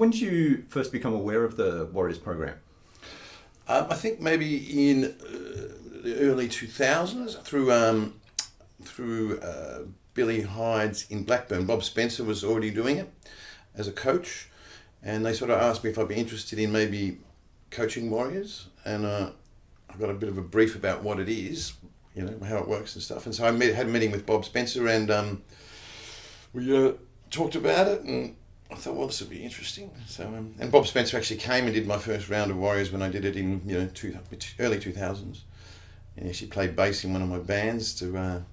When did you first become aware of the Warriors program? I think maybe in the early 2000s through Billy Hyde's in Blackburn. Bob Spencer was already doing it as a coach, and they sort of asked me if I'd be interested in maybe coaching Warriors, and I got a bit of a brief about what it is, how it works and stuff. And so I had a meeting with Bob Spencer, and we talked about it, and I thought, well, this would be interesting. So, and Bob Spencer actually came and did my first round of Warriors when I did it in early 2000s. And he actually played bass in one of my bands to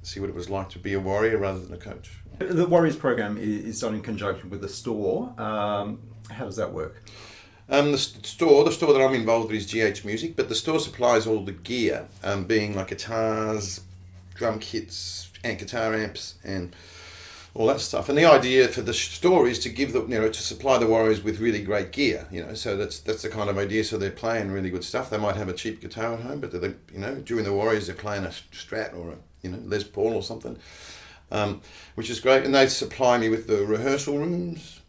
see what it was like to be a Warrior rather than a coach. The Warriors program is done in conjunction with the store. How does that work? The store that I'm involved with is GH Music, but the store supplies all the gear, being like guitars, drum kits, and guitar amps, and all that stuff. And the idea for the store is to give to supply the Warriors with really great gear. So that's the kind of idea. So they're playing really good stuff. They might have a cheap guitar at home, but during the Warriors they're playing a Strat or a Les Paul or something, which is great. And they supply me with the rehearsal rooms,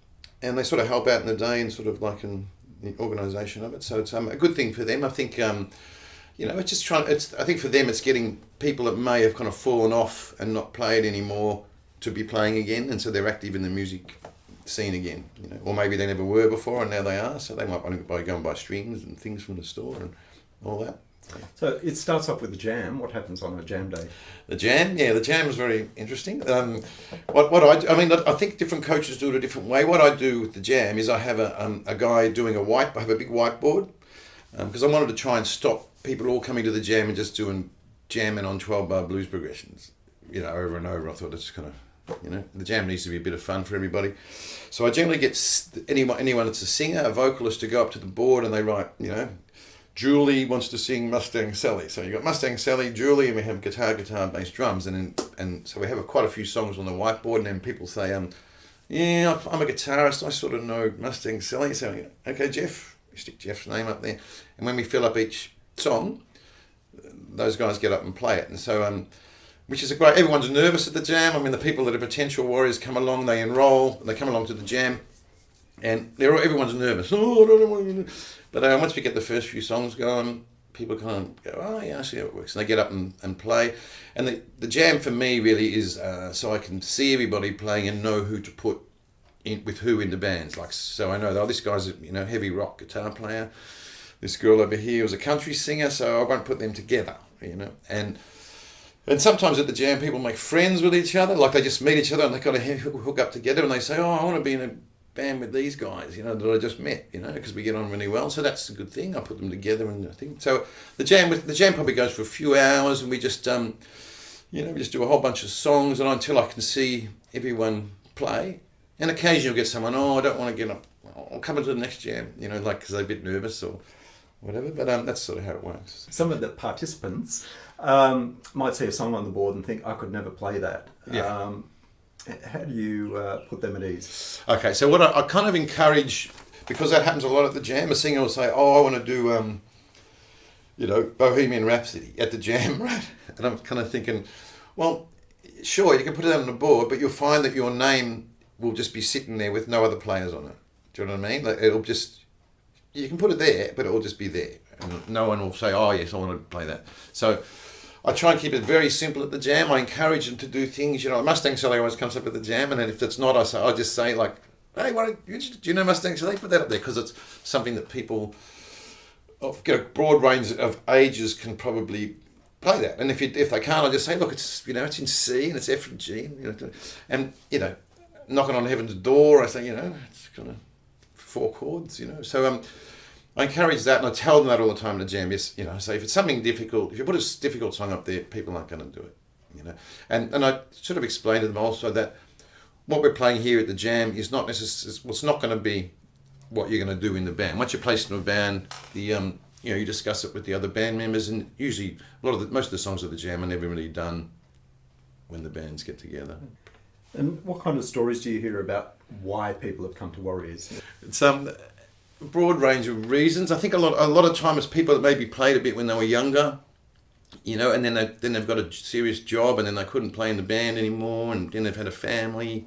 and they sort of help out in the day and sort of like in the organisation of it. So it's a good thing for them. I think it's just I think for them it's getting people that may have kind of fallen off and not played anymore to be playing again, and so they're active in the music scene again, or maybe they never were before and now they are, so they might want to go and buy strings and things from the store and all that. So it starts off with the jam. What happens on a jam day? The jam is very interesting. I think different coaches do it a different way. What I do with the jam is I have a guy doing I have a big whiteboard, because I wanted to try and stop people all coming to the jam and just jamming on 12-bar blues progressions, over and over. I thought it's kind of, the jam needs to be a bit of fun for everybody. So I generally get anyone that's a singer, a vocalist, to go up to the board and they write, Julie wants to sing Mustang Sally. So you've got Mustang Sally, Julie, and we have guitar, bass, drums. And so we have quite a few songs on the whiteboard, and then people say, I'm a guitarist, I sort of know Mustang Sally. So, okay, Jeff, we stick Jeff's name up there. And when we fill up each song, those guys get up and play it. And so, which is everyone's nervous at the jam. I mean, the people that are potential Warriors come along, they enroll, they come along to the jam, and everyone's nervous. But once we get the first few songs going, people kind of go, oh yeah, I see how it works. And they get up and play. And the jam for me really is so I can see everybody playing and know who to put in with who in the bands. So I know, this guy's a heavy rock guitar player. This girl over here was a country singer, so I won't put them together, And sometimes at the jam, people make friends with each other, like they just meet each other and they kind of hook up together and they say, oh, I want to be in a band with these guys, that I just met, because we get on really well. So that's a good thing. I put them together and I think so. The jam probably goes for a few hours, and we just we just do a whole bunch of songs, and until I can see everyone play. And occasionally you'll get someone, I don't want to get up, I'll come into the next jam, because they're a bit nervous or whatever. But that's sort of how it works. Some of the participants might see a song on the board and think, I could never play that. Yeah. How do you put them at ease? Okay, so what I kind of encourage, because that happens a lot at the jam, a singer will say, I want to do, Bohemian Rhapsody at the jam, right? And I'm kind of thinking, well, sure, you can put it on the board, but you'll find that your name will just be sitting there with no other players on it. Do you know what I mean? You can put it there, but it'll just be there. And no one will say, oh yes, I want to play that. So I try and keep it very simple at the jam. I encourage them to do things, Mustang Sally always comes up at the jam, and then if it's not, I just say like, hey, do you know Mustang Sally? Put that up there, because it's something that people of a broad range of ages can probably play that. And if they can't, I just say, look, it's it's in C and it's F and G, and knocking on heaven's door, I say, it's kind of 4 chords, So I encourage that, and I tell them that all the time in the jam. Yes, I say if it's something difficult, if you put a difficult song up there, people aren't going to do it, And I sort of explain to them also that what we're playing here at the jam is not necessarily, it's not going to be what you're going to do in the band. Once you're placed in a band, you discuss it with the other band members, and usually most of the songs at the jam are never really done when the bands get together. And what kind of stories do you hear about why people have come to Warriors? It's broad range of reasons. I think a lot of time it's people that maybe played a bit when they were younger, and then they've got a serious job, and then they couldn't play in the band anymore, and then they've had a family,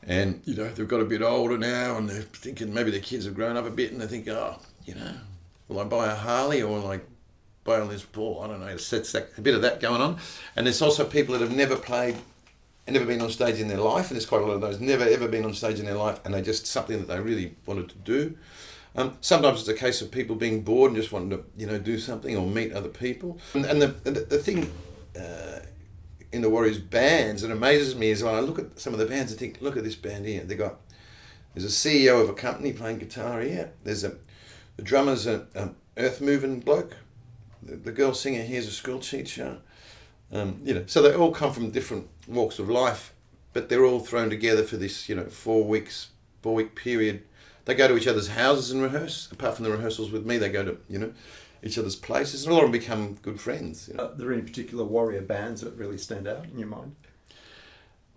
And, you know, they've got a bit older now and they're thinking maybe their kids have grown up a bit and they think, oh, you know, will I buy a Harley or will I buy a Les Paul? I don't know. It's a bit of that going on. And there's also people that have never played and never been on stage in their life, and there's quite a lot of those, never ever been on stage in their life, and they just something that they really wanted to do. Sometimes it's a case of people being bored and just wanting to, you know, do something or meet other people. And the thing in the Warriors bands that amazes me is when I look at some of the bands and think, look at this band here. There's a CEO of a company playing guitar here. The drummer's an earth moving bloke. The girl singer here is a school teacher. You know, so they all come from different walks of life, but they're all thrown together for this, you know, 4 week period. They go to each other's houses and rehearse. Apart from the rehearsals with me, they go to, you know, each other's places, and a lot of them become good friends. You know? Are there any particular Warrior bands that really stand out in your mind?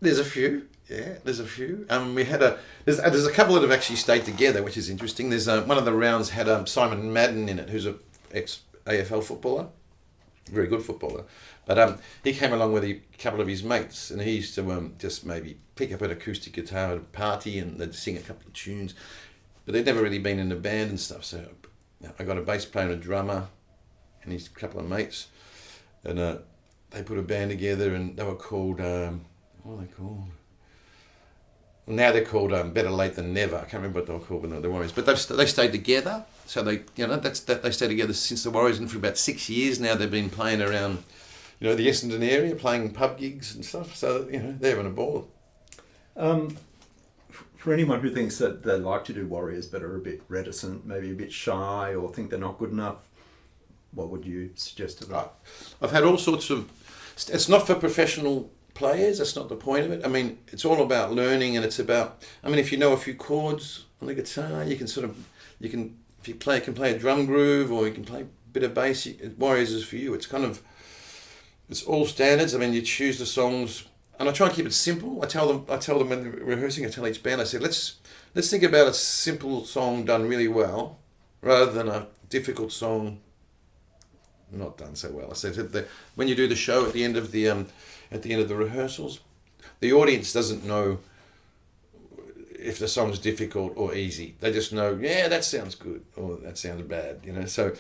There's a few, yeah. There's a few. There's a couple that have actually stayed together, which is interesting. There's one of the rounds had Simon Madden in it, who's a ex-AFL footballer, very good footballer. But he came along with a couple of his mates, and he used to just maybe pick up an acoustic guitar at a party, and they'd sing a couple of tunes. But they'd never really been in a band and stuff, so I got a bass player and a drummer and his couple of mates, and they put a band together, and they were called, what were they called? Now they're called Better Late Than Never. I can't remember what they were called when they were the Warriors, but they stayed together. So they stayed together since the Warriors, and for about 6 years now they've been playing around, you know, the Essendon area, playing pub gigs and stuff. So, you know, they're having a ball. For anyone who thinks that they like to do Warriors but are a bit reticent, maybe a bit shy, or think they're not good enough, what would you suggest to them? I've had all sorts of... It's not for professional players, that's not the point of it. I mean, it's all about learning, and it's about... I mean, if you know a few chords on the guitar, you can if you can play a drum groove, or you can play a bit of bass, Warriors is for you. It's kind of... It's all standards. I mean, you choose the songs... And I try and keep it simple. I tell them when they're rehearsing, I tell each band, I say, let's think about a simple song done really well, rather than a difficult song not done so well. I said that when you do the show at the end of the rehearsals, the audience doesn't know if the song's difficult or easy. They just know, yeah, that sounds good, or that sounds bad. You know, so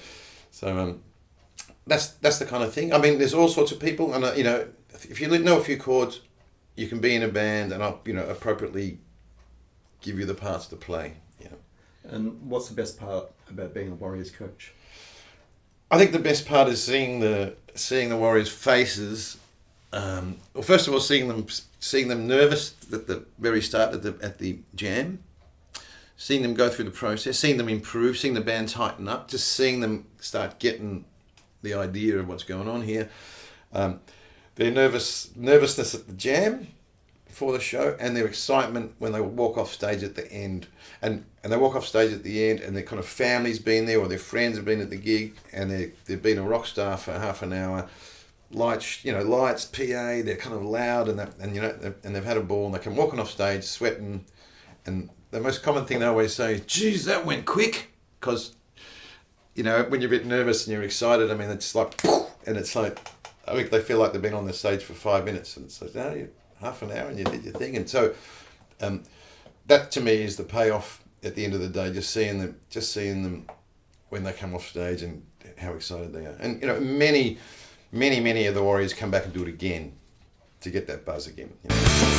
that's the kind of thing. I mean, there's all sorts of people, and you know, if you know a few chords, you can be in a band, and I'll, you know, appropriately give you the parts to play. You know. And what's the best part about being a Warriors coach? I think the best part is seeing the Warriors' faces. Well, first of all, seeing them nervous at the very start at the jam, seeing them go through the process, seeing them improve, seeing the band tighten up, just seeing them start getting the idea of what's going on here. Their nervousness at the jam before the show, and their excitement when they walk off stage at the end. And they walk off stage at the end, and their kind of family's been there, or their friends have been at the gig, and they've been a rock star for half an hour. Lights, PA, they're kind of loud, and they've had a ball, and they come walking off stage sweating, and the most common thing they always say is, geez, that went quick, because, you know, when you're a bit nervous and you're excited, I mean, it's like, and it's like, I think they feel like they've been on the stage for 5 minutes, and it's like, no, half an hour and you did your thing. And so that to me is the payoff at the end of the day, just seeing them when they come off stage and how excited they are. And, you know, many of the Warriors come back and do it again to get that buzz again. You know?